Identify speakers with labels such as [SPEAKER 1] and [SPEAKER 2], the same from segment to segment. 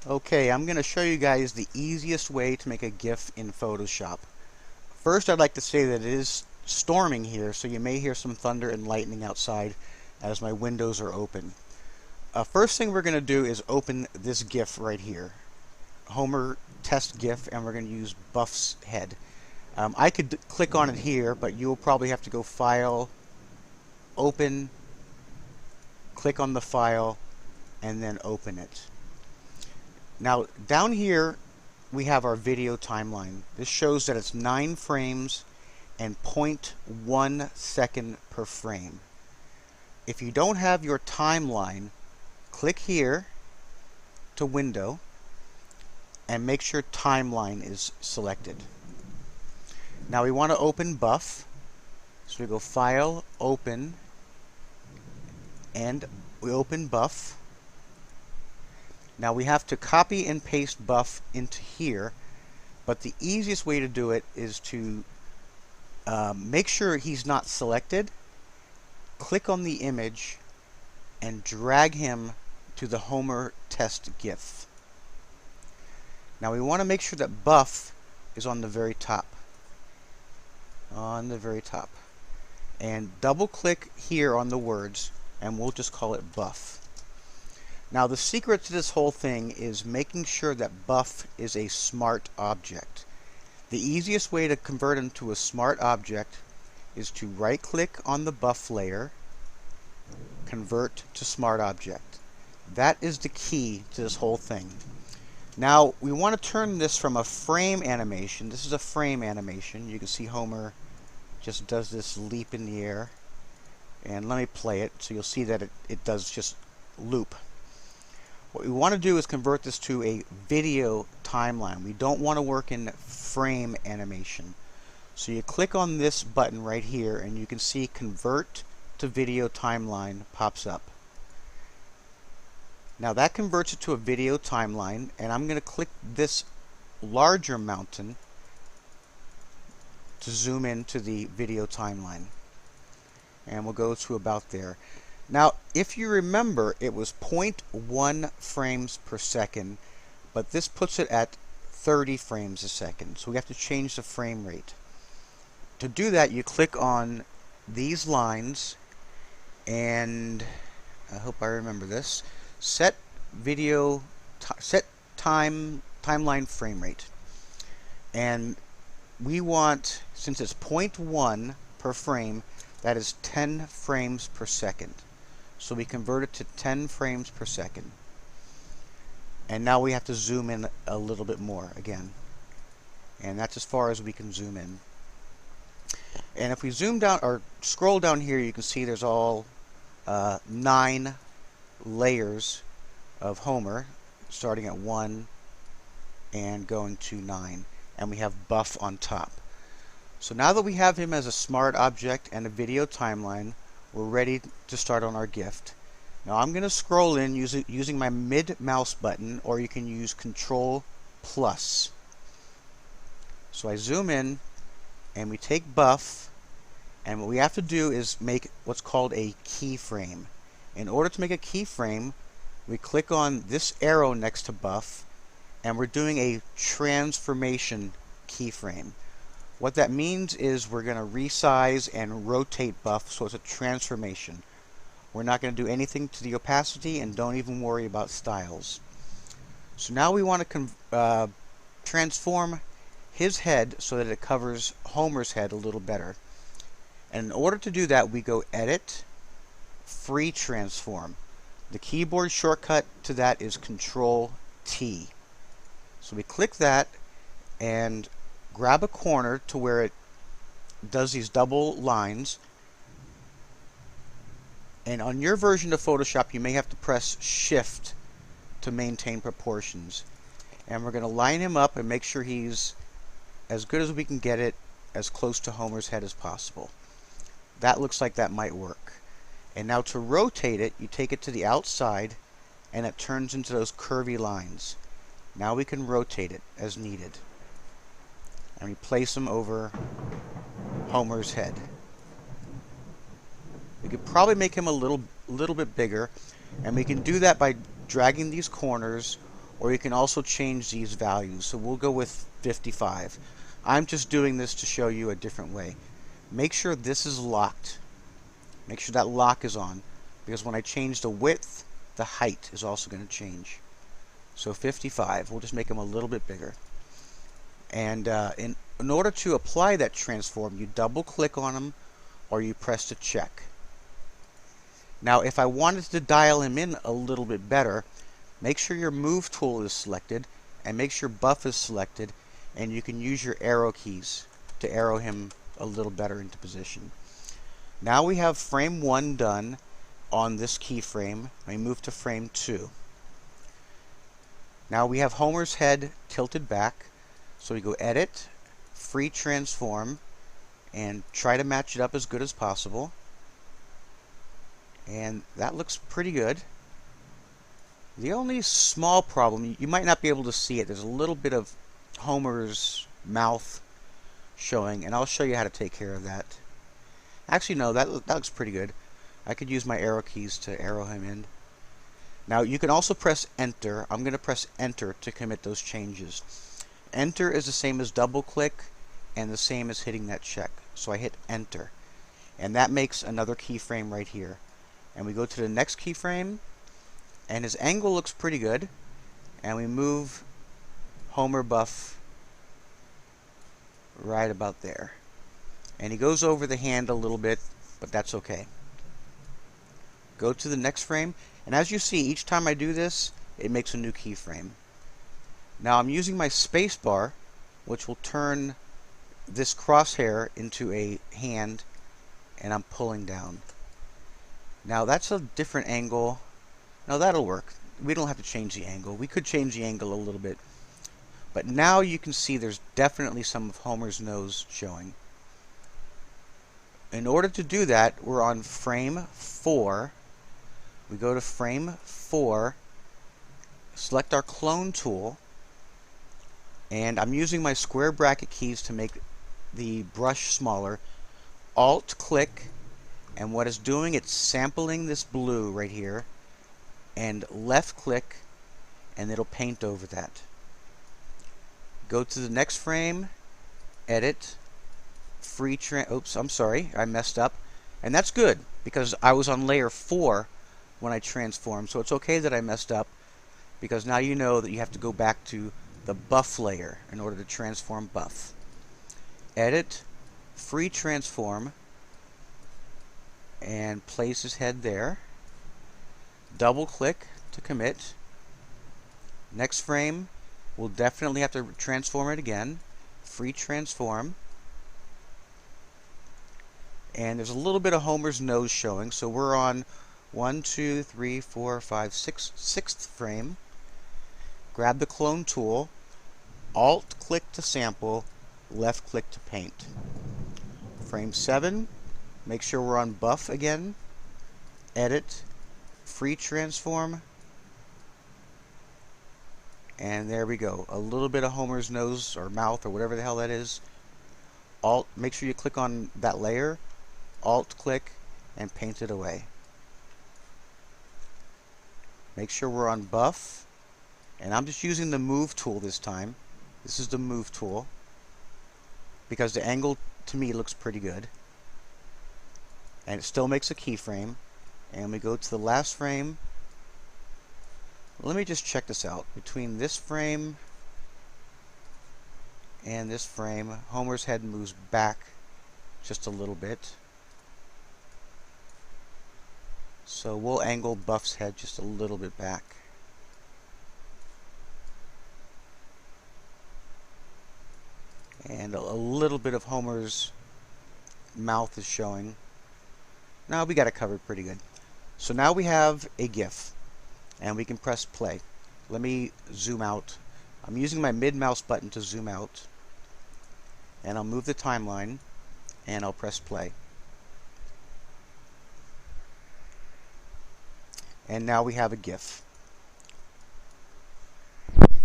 [SPEAKER 1] Okay, I'm going to show you guys the easiest way to make a GIF in Photoshop. First, I'd like to say that it is storming here, so you may hear some thunder and lightning outside as my windows are open. First thing we're going to do is open this GIF right here, Homer test GIF, and we're going to use Buff's head. I could click on it here, but you'll probably have to go File, Open, click on the file, and then open it. Now, down here, we have our video timeline. This shows that it's 9 frames and 0.1 second per frame. If you don't have your timeline, click here to Window and make sure Timeline is selected. Now we want to open Buff, so we go File, Open, and we open Buff. Now we have to copy and paste Buff into here, but the easiest way to do it is to make sure he's not selected, click on the image, and drag him to the Homer test GIF. Now we want to make sure that Buff is on the very top. And double click here on the words, and we'll just call it Buff. Now the secret to this whole thing is making sure that Buff is a smart object. The easiest way to convert him to a smart object is to right click on the Buff layer, convert to smart object. That is the key to this whole thing. Now we want to turn this from a frame animation. This is a frame animation. You can see Homer just does this leap in the air. And let me play it so you'll see that it does just loop. What we want to do is convert this to a video timeline. We don't want to work in frame animation. So you click on this button right here and you can see Convert to Video Timeline pops up. Now that converts it to a video timeline, and I'm going to click this larger mountain to zoom into the video timeline. And we'll go to about there. Now, if you remember, it was 0.1 frames per second, but this puts it at 30 frames a second. So we have to change the frame rate. To do that, you click on these lines, and I hope I remember this. Set timeline frame rate. And we want, since it's 0.1 per frame, that is 10 frames per second. So we convert it to 10 frames per second. And now we have to zoom in a little bit more again. And that's as far as we can zoom in. And if we zoom down or scroll down here, you can see there's all 9 layers of Homer, starting at 1 and going to 9. And we have Buff on top. So now that we have him as a smart object and a video timeline, we're ready to start on our GIF. Now I'm going to scroll in using my mid mouse button, or you can use Control+. So I zoom in and we take Buff, and what we have to do is make what's called a keyframe. In order to make a keyframe, we click on this arrow next to Buff, and we're doing a transformation keyframe. What that means is we're going to resize and rotate Buff, so it's a transformation. We're not going to do anything to the opacity, and don't even worry about styles. So now we want to transform his head so that it covers Homer's head a little better. And in order to do that, we go Edit, Free Transform. The keyboard shortcut to that is Control-T. So we click that and grab a corner to where it does these double lines. And on your version of Photoshop, you may have to press Shift to maintain proportions. And we're going to line him up and make sure he's as good as we can get it, as close to Homer's head as possible. That looks like that might work. And now to rotate it, you take it to the outside and it turns into those curvy lines. Now we can rotate it as needed. And we place them over Homer's head. We could probably make him a little bit bigger, and we can do that by dragging these corners, or you can also change these values. So we'll go with 55. I'm just doing this to show you a different way. Make sure this is locked. Make sure that lock is on, because when I change the width, the height is also going to change. So 55, we'll just make them a little bit bigger. And in order to apply that transform, you double click on them or you press the check. Now if I wanted to dial him in a little bit better, make sure your move tool is selected and make sure buff is selected, and you can use your arrow keys to arrow him a little better into position. Now we have frame 1 done on this keyframe. We move to frame 2. Now we have Homer's head tilted back, so we go edit, free transform, and try to match it up as good as possible. And that looks pretty good. The only small problem, you might not be able to see it, there's a little bit of Homer's mouth showing, and I'll show you how to take care of that. Actually no, that looks pretty good. I could use my arrow keys to arrow him in. Now you can also press enter. I'm going to press enter to commit those changes. Enter is the same as double click and the same as hitting that check. So I hit enter, and that makes another keyframe right here. And we go to the next keyframe, and his angle looks pretty good, and we move Homer buff right about there. And he goes over the hand a little bit, but that's okay. Go to the next frame, and as you see, each time I do this, it makes a new keyframe. Now I'm using my space bar, which will turn this crosshair into a hand, and I'm pulling down. Now that's a different angle. Now that'll work. We don't have to change the angle. We could change the angle a little bit. But now you can see there's definitely some of Homer's nose showing. In order to do that, we're on frame 4. We go to frame 4, select our clone tool, and I'm using my square bracket keys to make the brush smaller. Alt click, and what it's doing, it's sampling this blue right here, and left click, and it'll paint over that. Go to the next frame, edit, oops, I'm sorry, I messed up. And that's good, because I was on layer 4 when I transformed, so it's okay that I messed up, because now you know that you have to go back to the buff layer in order to transform buff. Edit, free transform, and place his head there. Double click to commit. Next frame, we'll definitely have to transform it again. Free transform. And there's a little bit of Homer's nose showing, so we're on 1, 2, 3, 4, 5, 6, 6th frame. Grab the clone tool, alt click to sample, left click to paint. Frame 7, make sure we're on buff again, edit, free transform, and there we go. A little bit of Homer's nose or mouth or whatever the hell that is. Alt, make sure you click on that layer, alt click, and paint it away. Make sure we're on buff, and I'm just using the move tool this time. This is the move tool, because the angle to me looks pretty good, and it still makes a keyframe. And we go to the last frame. Let me just check this out. Between this frame and this frame, Homer's head moves back just a little bit. So we'll angle Buff's head just a little bit back. And a little bit of Homer's mouth is showing. Now we got it covered pretty good. So now we have a GIF, and we can press play. Let me zoom out. I'm using my mid mouse button to zoom out, and I'll move the timeline, and I'll press play. And now we have a GIF.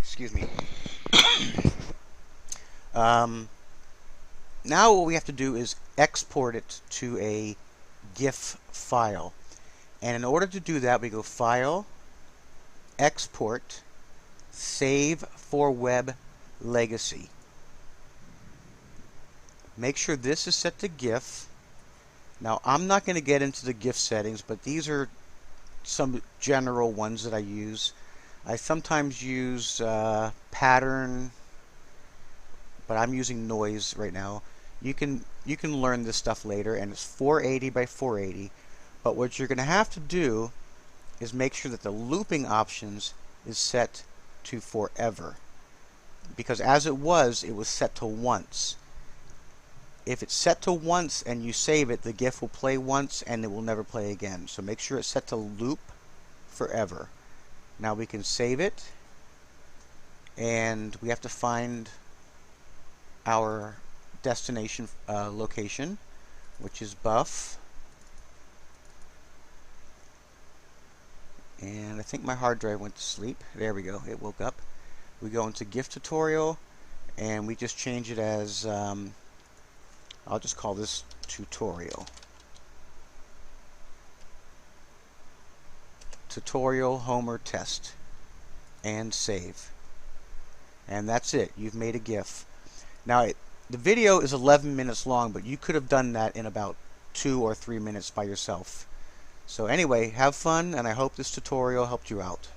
[SPEAKER 1] Excuse me. Now what we have to do is export it to a GIF file. And in order to do that, we go File, Export, Save for Web Legacy. Make sure this is set to GIF. Now, I'm not going to get into the GIF settings, but these are some general ones that I use. I sometimes use pattern, but I'm using noise right now. You can learn this stuff later, and it's 480 by 480. But what you're going to have to do is make sure that the looping options is set to forever, because as it was set to once. If it's set to once and you save it, the GIF will play once and it will never play again. So make sure it's set to loop forever. Now we can save it, and we have to find our destination location, which is buff. And I think my hard drive went to sleep. There we go, it woke up. We go into GIF tutorial, and we just change it as I'll just call this tutorial. Tutorial Homer test, and save. And that's it. You've made a GIF. Now the video is 11 minutes long, but you could have done that in about 2 or 3 minutes by yourself. So anyway, have fun, and I hope this tutorial helped you out.